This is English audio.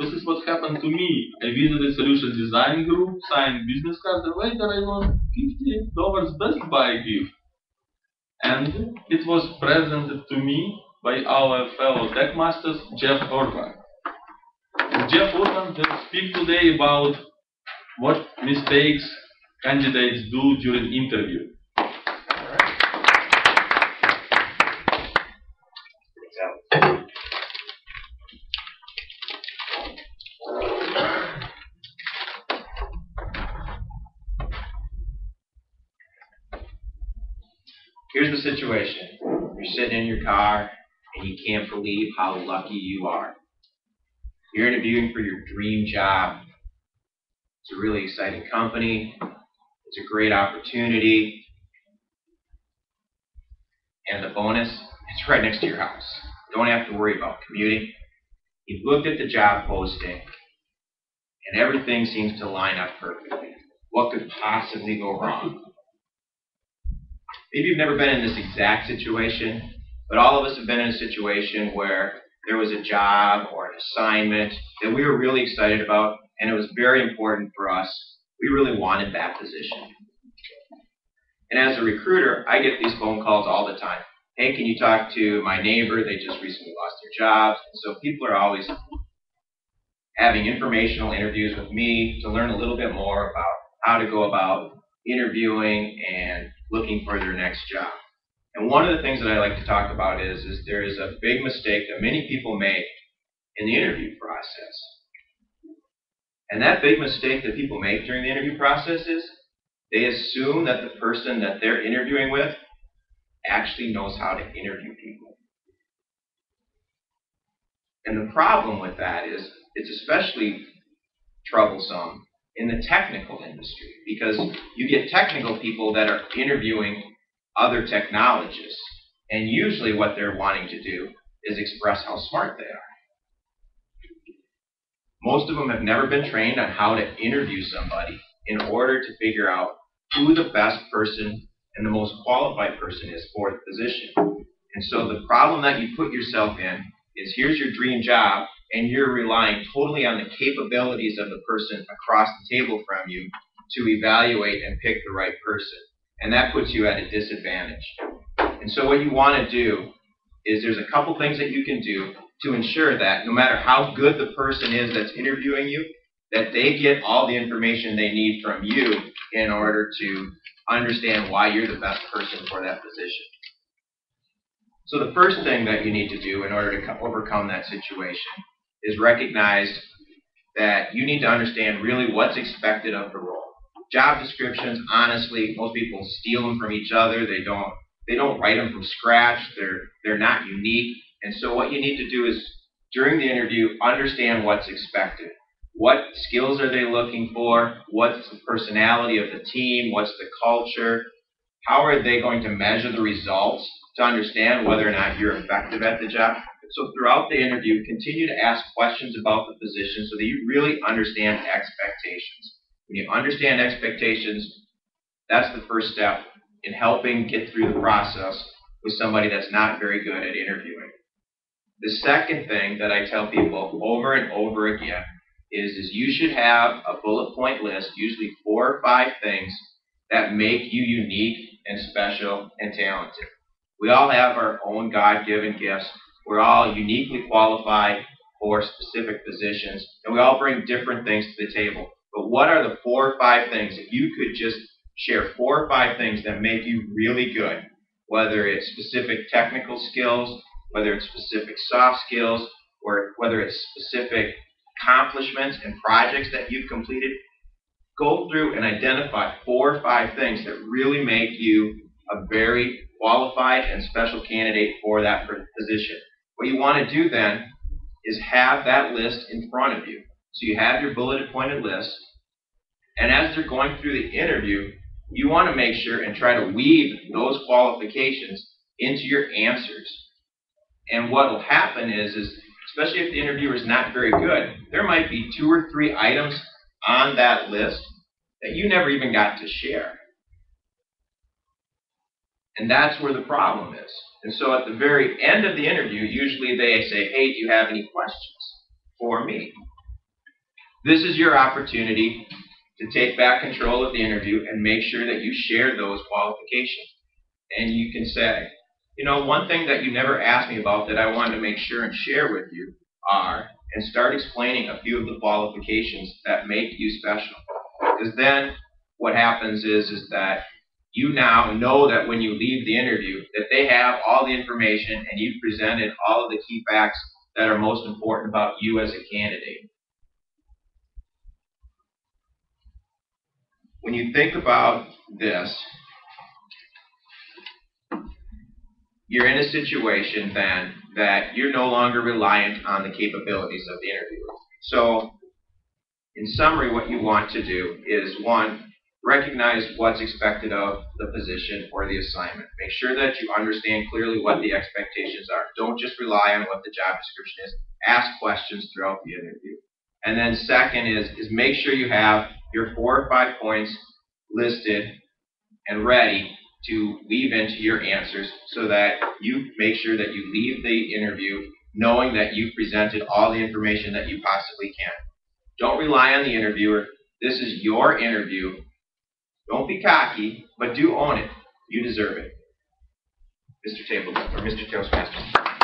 this is what happened to me. I visited solution design group, signed business card, and later I won $50 Best Buy gift. And it was presented to me by our fellow tech masters, Jeff Urban. Jeff Urban will speak today about what mistakes candidates do during interview. Here's the situation. You're sitting in your car and you can't believe how lucky you are. You're interviewing for your dream job. It's a really exciting company. It's a great opportunity. And the bonus, it's right next to your house. You don't have to worry about commuting. You've looked at the job posting and everything seems to line up perfectly. What could possibly go wrong? Maybe you've never been in this exact situation, but all of us have been in a situation where there was a job or an assignment that we were really excited about, and it was very important for us. We really wanted that position. And as a recruiter, I get these phone calls all the time. Hey, can you talk to my neighbor? They just recently lost their jobs. So people are always having informational interviews with me to learn a little bit more about how to go about interviewing and looking for their next job. And one of the things that I like to talk about is there is a big mistake that many people make in the interview process. And that big mistake that people make during the interview process is they assume that the person that they're interviewing with actually knows how to interview people. And the problem with that is it's especially troublesome in the technical industry, because you get technical people that are interviewing other technologists, and usually what they're wanting to do is express how smart they are. Most of them have never been trained on how to interview somebody in order to figure out who the best person and the most qualified person is for the position. And so the problem that you put yourself in is here's your dream job, and you're relying totally on the capabilities of the person across the table from you to evaluate and pick the right person. And that puts you at a disadvantage. And so what you want to do is there's a couple things that you can do to ensure that no matter how good the person is that's interviewing you, that they get all the information they need from you in order to understand why you're the best person for that position. So the first thing that you need to do in order to overcome that situation is recognize that you need to understand really what's expected of the role. Job descriptions, honestly, most people steal them from each other. They don't write them from scratch. They're not unique. And so what you need to do is, during the interview, understand what's expected. What skills are they looking for? What's the personality of the team? What's the culture? How are they going to measure the results to understand whether or not you're effective at the job? So throughout the interview, continue to ask questions about the position so that you really understand expectations. When you understand expectations, that's the first step in helping get through the process with somebody that's not very good at interviewing. The second thing that I tell people over and over again is you should have a bullet point list, usually 4 or 5 things that make you unique and special and talented. We all have our own God-given gifts. We're all uniquely qualified for specific positions, and we all bring different things to the table. But what are the 4 or 5 things, if you could just share 4 or 5 things that make you really good, whether it's specific technical skills, whether it's specific soft skills, or whether it's specific accomplishments and projects that you've completed, go through and identify 4 or 5 things that really make you a very qualified and special candidate for that position. What you want to do then is have that list in front of you. So you have your bulleted pointed list, and as they're going through the interview, you want to make sure and try to weave those qualifications into your answers. And what will happen is especially if the interviewer is not very good, there might be 2 or 3 items on that list that you never even got to share. And that's where the problem is. And so at the very end of the interview, usually they say, hey, do you have any questions for me? This is your opportunity to take back control of the interview and make sure that you share those qualifications. And you can say, you know, one thing that you never asked me about that I wanted to make sure and share with you are, and start explaining a few of the qualifications that make you special. Because then what happens is that you now know that when you leave the interview that they have all the information and you've presented all of the key facts that are most important about you as a candidate. When you think about this, you're in a situation then that you're no longer reliant on the capabilities of the interviewer. So, in summary, what you want to do is, one, recognize what's expected of the position or the assignment. Make sure that you understand clearly what the expectations are. Don't just rely on what the job description is. Ask questions throughout the interview. And then second is make sure you have your 4 or 5 points listed and ready to weave into your answers so that you make sure that you leave the interview knowing that you've presented all the information that you possibly can. Don't rely on the interviewer. This is your interview. Don't be cocky, but do own it. You deserve it. Mr. Toastmaster.